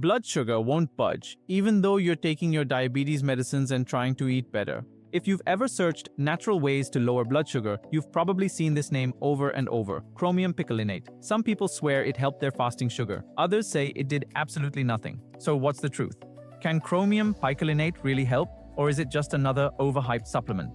blood sugar won't budge, even though you're taking your diabetes medicines and trying to eat better. If you've ever searched natural ways to lower blood sugar, you've probably seen this name over and over: Chromium Picolinate. Some people swear it helped their fasting sugar. Others say it did absolutely nothing. So what's the truth? Can Chromium Picolinate really help, or is it just another overhyped supplement?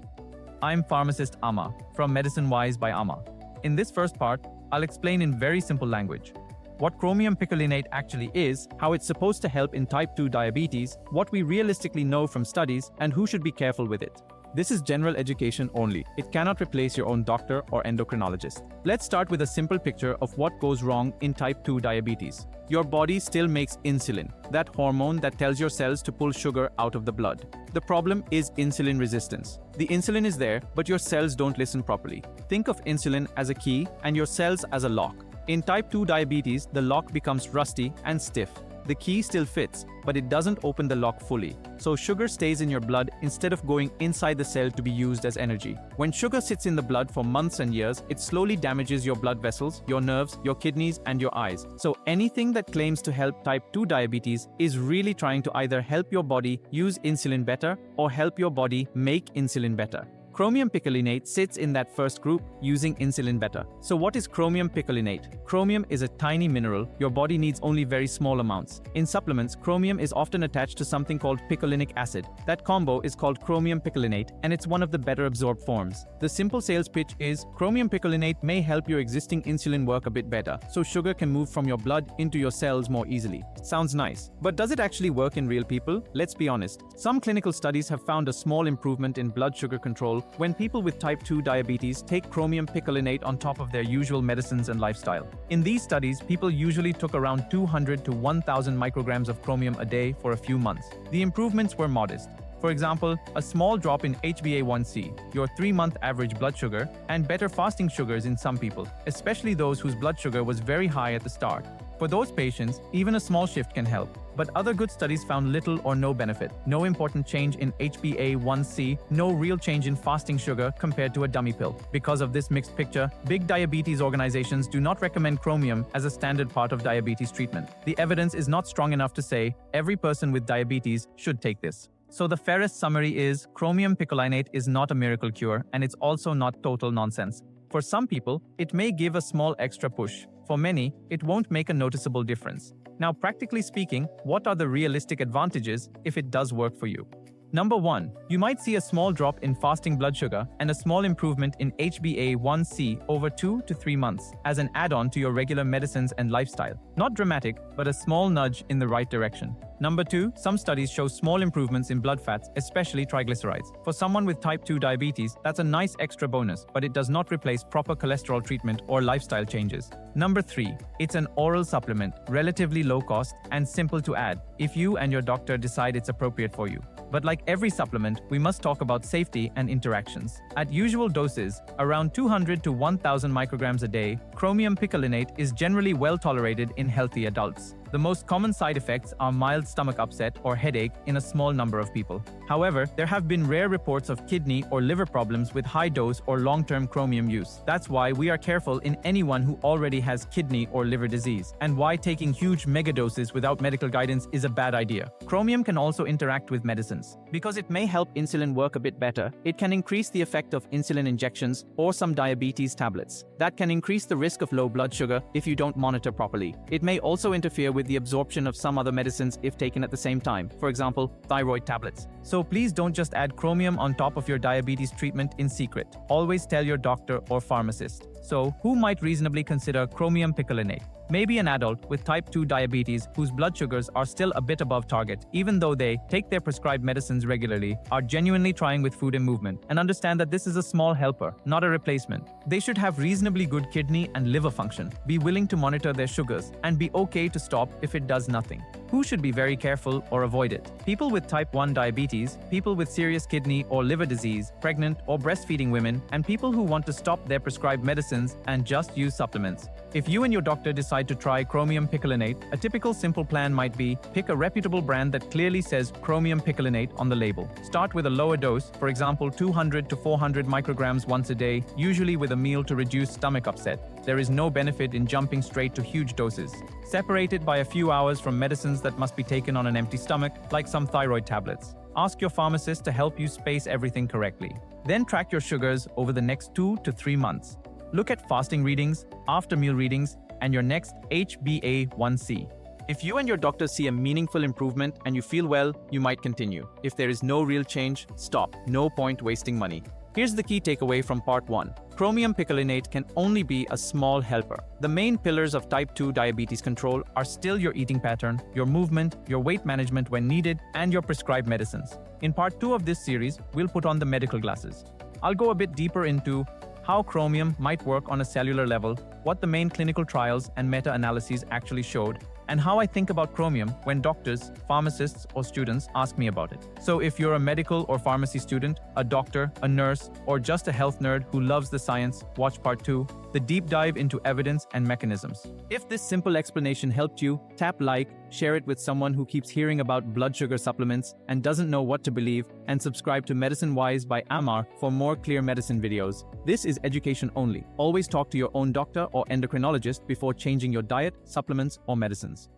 I'm Pharmacist Amma, from Medicine Wise by Amma. In this first part, I'll explain in very simple language what Chromium Picolinate actually is, how it's supposed to help in type 2 diabetes, what we realistically know from studies, and who should be careful with it. This is general education only. It cannot replace your own doctor or endocrinologist. Let's start with a simple picture of what goes wrong in type 2 diabetes. Your body still makes insulin, that hormone that tells your cells to pull sugar out of the blood. The problem is insulin resistance. The insulin is there, but your cells don't listen properly. Think of insulin as a key and your cells as a lock. In type 2 diabetes, the lock becomes rusty and stiff. The key still fits, but it doesn't open the lock fully. So sugar stays in your blood instead of going inside the cell to be used as energy. When sugar sits in the blood for months and years, it slowly damages your blood vessels, your nerves, your kidneys, and your eyes. So anything that claims to help type 2 diabetes is really trying to either help your body use insulin better or help your body make insulin better. Chromium picolinate sits in that first group, using insulin better. So what is chromium picolinate? Chromium is a tiny mineral. Your body needs only very small amounts. In supplements, chromium is often attached to something called picolinic acid. That combo is called chromium picolinate, and it's one of the better absorbed forms. The simple sales pitch is, chromium picolinate may help your existing insulin work a bit better, so sugar can move from your blood into your cells more easily. Sounds nice. But does it actually work in real people? Let's be honest. Some clinical studies have found a small improvement in blood sugar control when people with type 2 diabetes take chromium picolinate on top of their usual medicines and lifestyle. In these studies, people usually took around 200 to 1000 micrograms of chromium a day for a few months. The improvements were modest. For example, a small drop in HbA1c, your 3-month average blood sugar, and better fasting sugars in some people, especially those whose blood sugar was very high at the start. For those patients, even a small shift can help. But other good studies found little or no benefit. No important change in HbA1c, no real change in fasting sugar compared to a dummy pill. Because of this mixed picture, big diabetes organizations do not recommend chromium as a standard part of diabetes treatment. The evidence is not strong enough to say every person with diabetes should take this. So the fairest summary is, chromium picolinate is not a miracle cure, and it's also not total nonsense. For some people, it may give a small extra push. For many, it won't make a noticeable difference. Now, practically speaking, what are the realistic advantages if it does work for you? Number 1, you might see a small drop in fasting blood sugar and a small improvement in HbA1c over 2 to 3 months as an add-on to your regular medicines and lifestyle. Not dramatic, but a small nudge in the right direction. Number 2, some studies show small improvements in blood fats, especially triglycerides. For someone with type 2 diabetes, that's a nice extra bonus, but it does not replace proper cholesterol treatment or lifestyle changes. Number 3, it's an oral supplement, relatively low cost, and simple to add, if you and your doctor decide it's appropriate for you. But like every supplement, we must talk about safety and interactions. At usual doses, around 200 to 1000 micrograms a day, chromium picolinate is generally well tolerated in healthy adults. The most common side effects are mild stomach upset or headache in a small number of people. However, there have been rare reports of kidney or liver problems with high dose or long-term chromium use. That's why we are careful in anyone who already has kidney or liver disease, and why taking huge megadoses without medical guidance is a bad idea. Chromium can also interact with medicines. Because it may help insulin work a bit better, it can increase the effect of insulin injections or some diabetes tablets. That can increase the risk of low blood sugar if you don't monitor properly. It may also interfere with the absorption of some other medicines if taken at the same time, for example, thyroid tablets. So please don't just add chromium on top of your diabetes treatment in secret. Always tell your doctor or pharmacist. So, who might reasonably consider chromium picolinate? Maybe an adult with type 2 diabetes whose blood sugars are still a bit above target, even though they take their prescribed medicines regularly, are genuinely trying with food and movement, and understand that this is a small helper, not a replacement. They should have reasonably good kidney and liver function, be willing to monitor their sugars, and be okay to stop if it does nothing. Who should be very careful or avoid it? People with type 1 diabetes, people with serious kidney or liver disease, pregnant or breastfeeding women, and people who want to stop their prescribed medicines and just use supplements. If you and your doctor decide decide to try Chromium Picolinate, a typical simple plan might be pick a reputable brand that clearly says Chromium Picolinate on the label. Start with a lower dose, for example 200 to 400 micrograms once a day, usually with a meal to reduce stomach upset. There is no benefit in jumping straight to huge doses. Separate it by a few hours from medicines that must be taken on an empty stomach, like some thyroid tablets. Ask your pharmacist to help you space everything correctly. Then track your sugars over the next 2 to 3 months. Look at fasting readings, after-meal readings, and your next HbA1c. If you and your doctor see a meaningful improvement and you feel well, you might continue. If there is no real change, stop. No point wasting money. Here's the key takeaway from part 1. Chromium picolinate can only be a small helper. The main pillars of type 2 diabetes control are still your eating pattern, your movement, your weight management when needed, and your prescribed medicines. In part 2 of this series, we'll put on the medical glasses. I'll go a bit deeper into how chromium might work on a cellular level, what the main clinical trials and meta-analyses actually showed, and how I think about chromium when doctors, pharmacists, or students ask me about it. So if you're a medical or pharmacy student, a doctor, a nurse, or just a health nerd who loves the science, watch part 2, the deep dive into evidence and mechanisms. If this simple explanation helped you, tap like, share it with someone who keeps hearing about blood sugar supplements and doesn't know what to believe, and subscribe to Medicine Wise by Amar for more clear medicine videos. This is education only. Always talk to your own doctor or endocrinologist before changing your diet, supplements, or medicines.